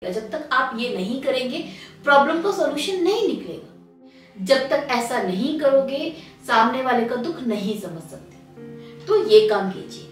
जब तक आप ये नहीं करेंगे प्रॉब्लम का सॉल्यूशन नहीं निकलेगा। जब तक ऐसा नहीं करोगे सामने वाले का दुख नहीं समझ सकते। तो ये काम कीजिए।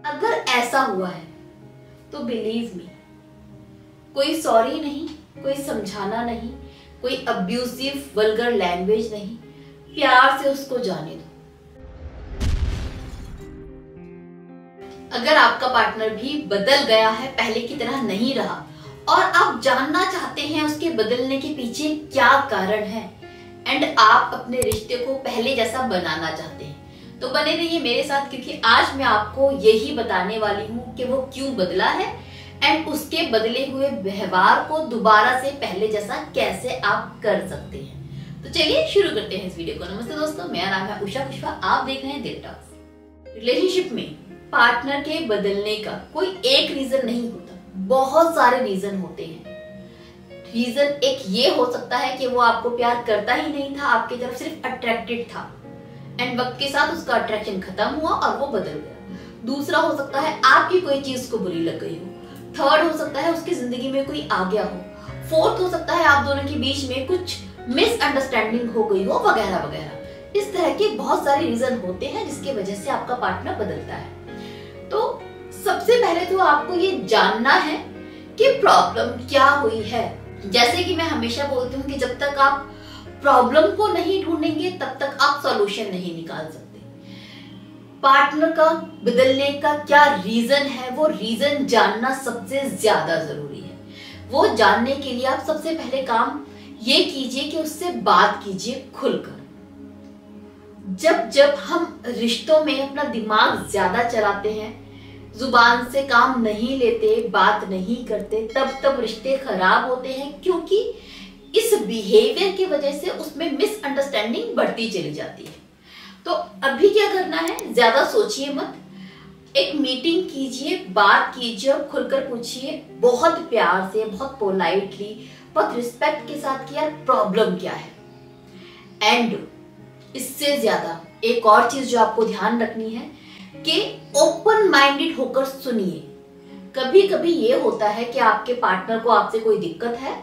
अगर ऐसा हुआ है तो बिलीव मी, कोई सॉरी नहीं, कोई समझाना नहीं, कोई अब्यूसिव वल्गर लैंग्वेज नहीं, प्यार से उसको जाने दो। अगर आपका पार्टनर भी बदल गया है, पहले की तरह नहीं रहा और आप जानना चाहते हैं उसके बदलने के पीछे क्या कारण है एंड आप अपने रिश्ते को पहले जैसा बनाना चाहते हैं, तो बने रहिए मेरे साथ, क्योंकि आज मैं आपको यही बताने वाली हूँ कि वो क्यों बदला है एंड उसके बदले हुए व्यवहार को दोबारा से पहले जैसा कैसे आप कर सकते हैं। तो चलिए शुरू करते हैं इस वीडियो को। नमस्ते दोस्तों, मेरा नाम है उषा कुशवाहा, आप देख रहे हैं दिल टॉक्स। रिलेशनशिप में पार्टनर के बदलने का कोई एक रीजन नहीं होता, बहुत सारे रीजन होते हैं। रीजन एक ये हो सकता है कि वो आपको प्यार करता ही नहीं था, आपकी तरफ सिर्फ अट्रैक्टेड था एंड वक्त के साथ उसका अट्रैक्शन खत्म हुआ और वो बदल गया। दूसरा हो सकता है आपकी कोई चीज को बुरी लग गई हो। थर्ड हो सकता है उसकी जिंदगी में कोई आ गया हो। फोर्थ हो सकता है आप दोनों के बीच में कुछ मिसअंडरस्टैंडिंग हो गई हो, वगैरह वगैरह। इस तरह के बहुत सारे रीजन होते हैं जिसकी वजह से आपका पार्टनर बदलता है। तो सबसे पहले तो आपको ये जानना है कि प्रॉब्लम क्या हुई है। जैसे कि मैं हमेशा बोलती हूँ कि जब तक आप प्रॉब्लम को नहीं ढूंढेंगे तब तक आप सॉल्यूशन नहीं निकाल सकते। पार्टनर का बदलने का क्या रीजन है, वो रीजन जानना सबसे ज्यादा जरूरी है। वो जानने के लिए आप सबसे पहले काम ये कीजिए कि उससे बात कीजिए खुलकर। जब जब हम रिश्तों में अपना दिमाग ज्यादा चलाते हैं, जुबान से काम नहीं लेते, बात नहीं करते, तब रिश्ते खराब होते हैं, क्योंकि इस बिहेवियर की वजह से उसमें मिसअंडरस्टैंडिंग बढ़ती चली जाती है। तो अभी क्या करना है, ज्यादा सोचिए मत, एक मीटिंग कीजिए, बात कीजिए और खुलकर पूछिए बहुत प्यार से, बहुत पोलाइटली, बहुत रिस्पेक्ट के साथ कि यार प्रॉब्लम क्या है। एंड इससे ज्यादा एक और चीज जो आपको ध्यान रखनी है कि ओपन माइंडेड होकर सुनिए। कभी कभी ये होता है कि आपके पार्टनर को आपसे कोई दिक्कत है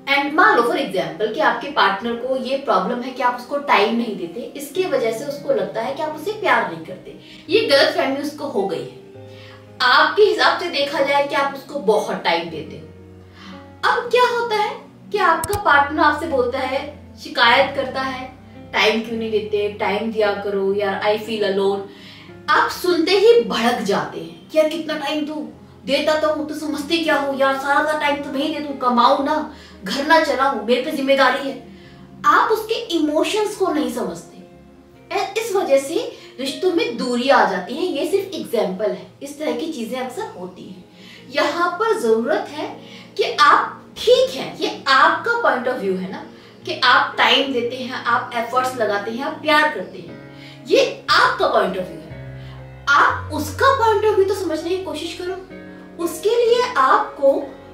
एंड मान लो फॉर एग्जांपल कि आपके पार्टनर को ये प्रॉब्लम है कि आप उसको टाइम नहीं देते, इसके वजह से उसको लगता है कि आप उसे प्यार नहीं करते। ये गलतफहमी उसको हो गई है। आपके हिसाब से देखा जाए कि आप उसको बहुत टाइम देते हो। अब क्या होता है कि आपका पार्टनर आपसे बोलता है, शिकायत करता है, टाइम क्यों नहीं देते, टाइम दिया करो यार, आई फील अलोन। आप सुनते ही भड़क जाते हैं कि यार कितना टाइम दूं, देता तो हूं, तो समझते क्या हो यार, सारा टाइम तो नहीं दे दूं, कमाऊं ना, घर ना चलाऊं, मेरे पे जिम्मेदारी है। आप उसके इमोशंस को नहीं समझते, इस वजह से रिश्तों में दूरी आ जाती है। ये सिर्फ एग्जाम्पल है, इस तरह की चीजें अक्सर होती हैं। यहाँ पर जरूरत है कि आप, ठीक है ये आपका पॉइंट ऑफ व्यू है ना, कि आप टाइम देते हैं, आप एफर्ट्स लगाते हैं, आप प्यार करते हैं, ये आपका पॉइंट ऑफ व्यू है। आप उसका पॉइंट ऑफ व्यू तो समझने की कोशिश करो। उसके लिए आपको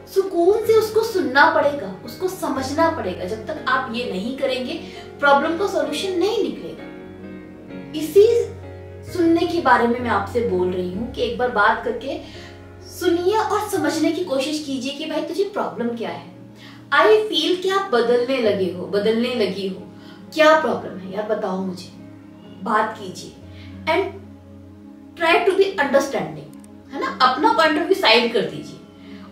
सुकून से उसको सुनना पड़ेगा, उसको समझना पड़ेगा। जब तक आप ये नहीं करेंगे प्रॉब्लम का सॉल्यूशन नहीं निकलेगा। इसी सुनने के बारे में मैं आपसे बोल रही हूँ कि एक बार बात करके सुनिए और समझने की कोशिश कीजिए कि भाई तुझे प्रॉब्लम क्या है। आई फील कि आप बदलने लगे हो, बदलने लगी हो, क्या प्रॉब्लम है यार बताओ मुझे। बात कीजिए and try to be understanding, है ना। अपना पॉइंट ऑफ व्यू साइड कर दीजिए,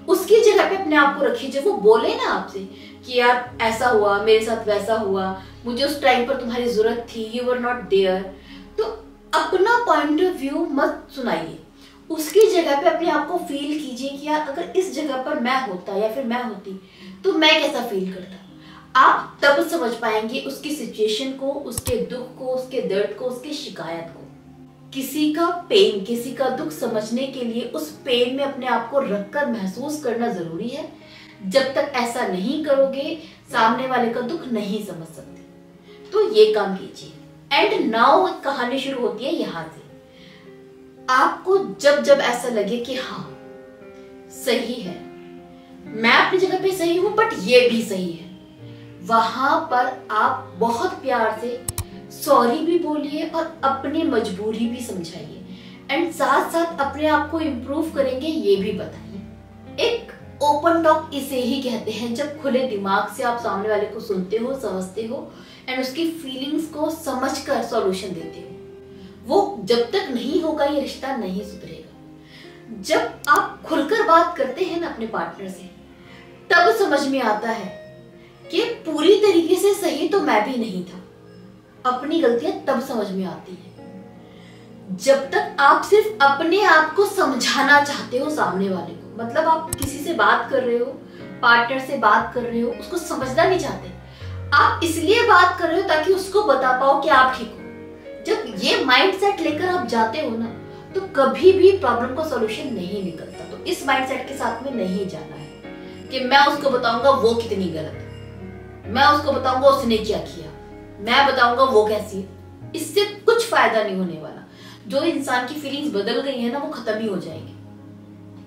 उसकी जगह पे अपने आप को रखिए। जब वो बोले ना आपसे कि यार ऐसा हुआ, मेरे साथ वैसा हुआ, मुझे उस टाइम पर तुम्हारी जरूरत थी, यू वर नॉट देयर, तो अपना पॉइंट ऑफ व्यू मत सुनाइए। उसकी जगह पे अपने आप को फील कीजिए कि यार अगर इस जगह पर मैं होता या फिर मैं होती तो मैं कैसा फील करता। आप तब समझ पाएंगे उसकी सिचुएशन को, उसके दुख को, उसके दर्द को, उसकी शिकायत को। किसी का पेन, किसी का दुख समझने के लिए उस पेन में अपने आप को रखकर महसूस करना जरूरी है। जब तक ऐसा नहीं करोगे सामने वाले का दुख नहीं समझ सकते। तो ये काम कीजिए। एंड नाउ कहानी शुरू होती है यहां से। आपको जब जब ऐसा लगे कि हाँ सही है, मैं अपनी जगह पे सही हूं बट ये भी सही है, वहां पर आप बहुत प्यार से सॉरी भी बोलिए और अपनी मजबूरी भी समझाइए एंड साथ साथ अपने आप को इम्प्रूव करेंगे ये भी बताइए। एक ओपन टॉक इसे ही कहते हैं, जब खुले दिमाग से आप सामने वाले को सुनते हो, समझते हो एंड उसकी फीलिंग्स को समझकर सॉल्यूशन देते हो। वो जब तक नहीं होगा ये रिश्ता नहीं सुधरेगा। जब आप खुलकर बात करते हैं ना अपने पार्टनर से, तब समझ में आता है कि पूरी तरीके से सही तो मैं भी नहीं था, अपनी गलतियां तब समझ में आती है। जब तक आप सिर्फ अपने आप को समझाना चाहते हो सामने वाले को, मतलब आप किसी से बात कर रहे हो, पार्टनर से बात कर रहे हो, उसको समझना नहीं चाहते, आप इसलिए बात कर रहे हो ताकि उसको बता पाओ कि आप ठीक हो। जब ये माइंडसेट लेकर आप जाते हो ना, तो कभी भी प्रॉब्लम का सॉल्यूशन नहीं निकलता। तो इस माइंडसेट के साथ में नहीं जाना है कि मैं उसको बताऊंगा वो कितनी गलत है, मैं उसको बताऊंगा उसने क्या किया, मैं बताऊंगा वो कैसी है। इससे कुछ फायदा नहीं होने वाला। जो इंसान की फीलिंग्स बदल गई है ना, वो खत्म ही हो जाएगी।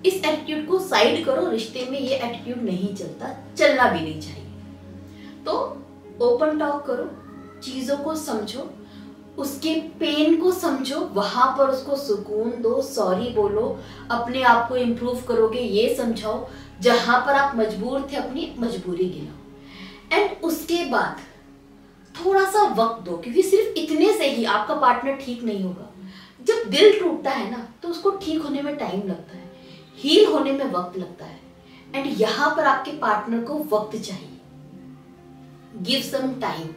इस एटीट्यूड को साइड करो। रिश्ते में ये एटीट्यूड नहीं चलता, चलना भी नहीं चाहिए। तो ओपन टॉक करो, चीजों को समझो, उसके पेन को समझो, वहां पर उसको सुकून दो, सॉरी बोलो, अपने आप को इम्प्रूव करोगे ये समझाओ, जहां पर आप मजबूर थे अपनी मजबूरी गिनाओ। एंड उसके बाद थोड़ा सा वक्त दो, क्योंकि सिर्फ इतने से ही आपका पार्टनर ठीक नहीं होगा। जब दिल टूटता है ना, तो उसको ठीक होने में टाइम लगता है, हील होने में वक्त लगता है। एंड यहां पर आपके पार्टनर को वक्त चाहिए। Give some time.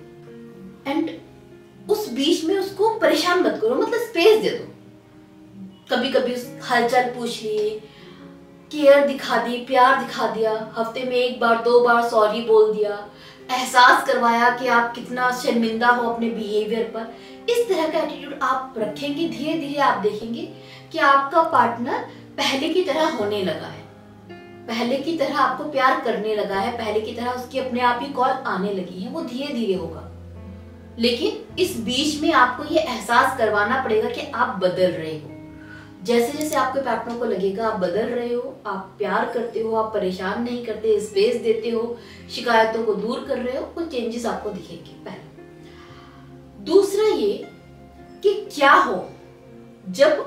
एंड उस बीच में उसको परेशान मत करो, मतलब स्पेस दे दो। कभी कभी हालचाल पूछ लिए, केयर दिखा दी, प्यार दिखा दिया, हफ्ते में 1 बार 2 बार सॉरी बोल दिया, एहसास करवाया कि आप कितना शर्मिंदा हो अपने बिहेवियर पर। इस तरह का एटीट्यूड आप रखेंगे, धीरे धीरे आप देखेंगे कि आपका पार्टनर पहले की तरह होने लगा है, पहले की तरह आपको प्यार करने लगा है, पहले की तरह उसकी अपने आप ही कॉल आने लगी है। वो धीरे धीरे होगा, लेकिन इस बीच में आपको ये एहसास करवाना पड़ेगा कि आप बदल रहे हो। जैसे जैसे आपके पार्टनर को लगेगा आप बदल रहे हो, आप प्यार करते हो, आप परेशान नहीं करते, स्पेस देते हो, शिकायतों को दूर कर रहे हो, कुछ चेंजेस आपको दिखेंगे। पहला। दूसरा ये कि क्या हो जब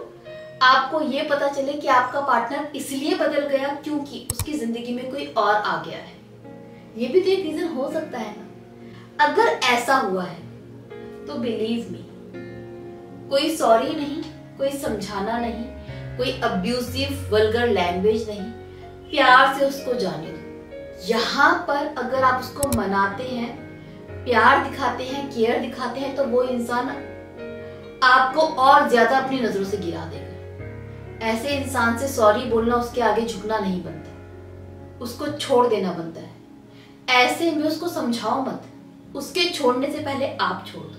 आपको ये पता चले कि आपका पार्टनर इसलिए बदल गया क्योंकि उसकी जिंदगी में कोई और आ गया है। ये भी तो एक रीजन हो सकता है ना। अगर ऐसा हुआ है तो बिलीव मी, कोई सॉरी नहीं, कोई समझाना नहीं, कोई अब्यूसिव वल्गर लैंग्वेज नहीं, प्यार से उसको जाने दो। यहाँ पर अगर आप उसको मनाते हैं, प्यार दिखाते हैं, केयर दिखाते हैं, तो वो इंसान आपको और ज्यादा अपनी नजरों से गिरा देगा। ऐसे इंसान से सॉरी बोलना, उसके आगे झुकना नहीं बनता, उसको छोड़ देना बनता है। ऐसे में उसको समझाओ मत, उसके छोड़ने से पहले आप छोड़ दो।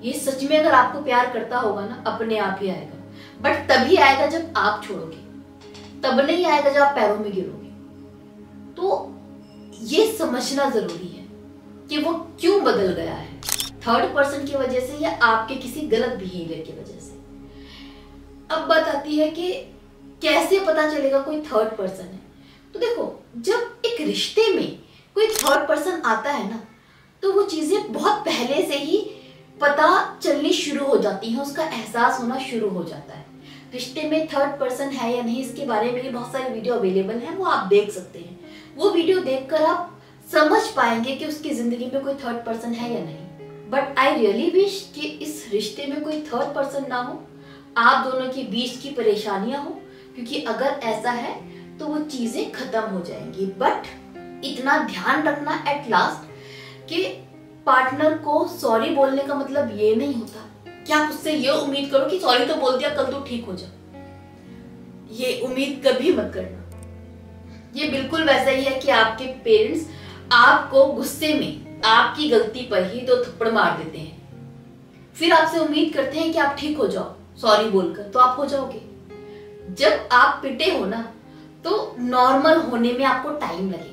ये सच में अगर आपको प्यार करता होगा ना, अपने आप ही आएगा, बट तभी आएगा जब आप छोड़ोगे, तब नहीं आएगा जब आप पैरों में गिरोगे। तो ये समझना जरूरी है कि वो क्यों बदल गया है, थर्ड पर्सन की वजह से या आपके किसी गलत बिहेवियर की वजह से। अब बात आती है कि कैसे पता चलेगा कोई थर्ड पर्सन है। तो देखो, जब एक रिश्ते में कोई थर्ड पर्सन आता है ना, तो वो चीजें बहुत पहले से ही पता चलनी शुरू हो जाती हैं, उसका एहसास होना शुरू हो जाता है। रिश्ते में थर्ड पर्सन है या नहीं, इसके बारे में बहुत सारी वीडियो अवेलेबल हैं, वो आप देख सकते हैं। वो वीडियो देखकर आप समझ पाएंगे कि उसकी जिंदगी में कोई थर्ड पर्सन है या नहीं। बट आई रियली विश कि इस रिश्ते में कोई थर्ड पर्सन ना हो, आप दोनों के बीच की परेशानियां हो, क्योंकि अगर ऐसा है तो वो चीजें खत्म हो जाएंगी। बट इतना ध्यान रखना एट लास्ट कि पार्टनर को सॉरी बोलने का मतलब ये नहीं होता कि आप उससे ये उम्मीद करो कि सॉरी तो बोल दिया कल तो ठीक हो जा। ये उम्मीद कभी मत करना। ये बिल्कुल वैसा ही है कि आपके पेरेंट्स आपको गुस्से में आपकी गलती पर ही 2 थप्पड़ मार देते हैं, फिर आपसे उम्मीद करते हैं कि आप ठीक हो जाओ सॉरी बोलकर, तो आप हो जाओगे। जब आप पिटे हो ना, तो नॉर्मल होने में आपको टाइम लगेगा।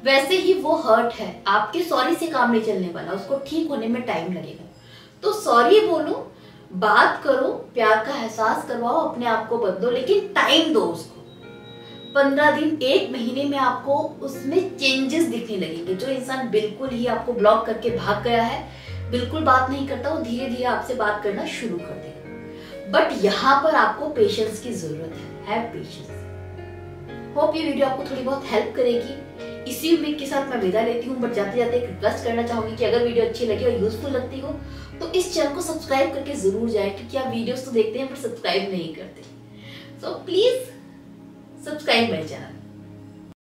वैसे ही वो हर्ट है, आपके सॉरी से काम नहीं चलने वाला, उसको ठीक होने में टाइम लगेगा। तो सॉरी बोलो, बात करो, प्यार का एहसास करवाओ, अपने आप को बदलो, लेकिन टाइम दो उसको। 15 दिन 1 महीने में आपको उसमें चेंजेस दिखने लगेंगे। जो इंसान बिल्कुल ही आपको ब्लॉक करके भाग गया है, बिल्कुल बात नहीं करता, वो धीरे धीरे आपसे बात करना शुरू कर देगा। बट यहाँ पर आपको पेशेंस की जरूरत है पेशेंस। होप ये वीडियो आपको थोड़ी बहुत हेल्प करेगी। इसी उम्मीद के साथ मैं विदा लेती हूँ, बट जाते जाते एक रिक्वेस्ट करना चाहूंगी कि अगर वीडियो अच्छी लगी और यूजफुल लगती हो तो इस चैनल को सब्सक्राइब करके जरूर जाए, क्योंकि आप वीडियोस तो देखते हैं पर सब्सक्राइब नहीं करते। So please subscribe my channel.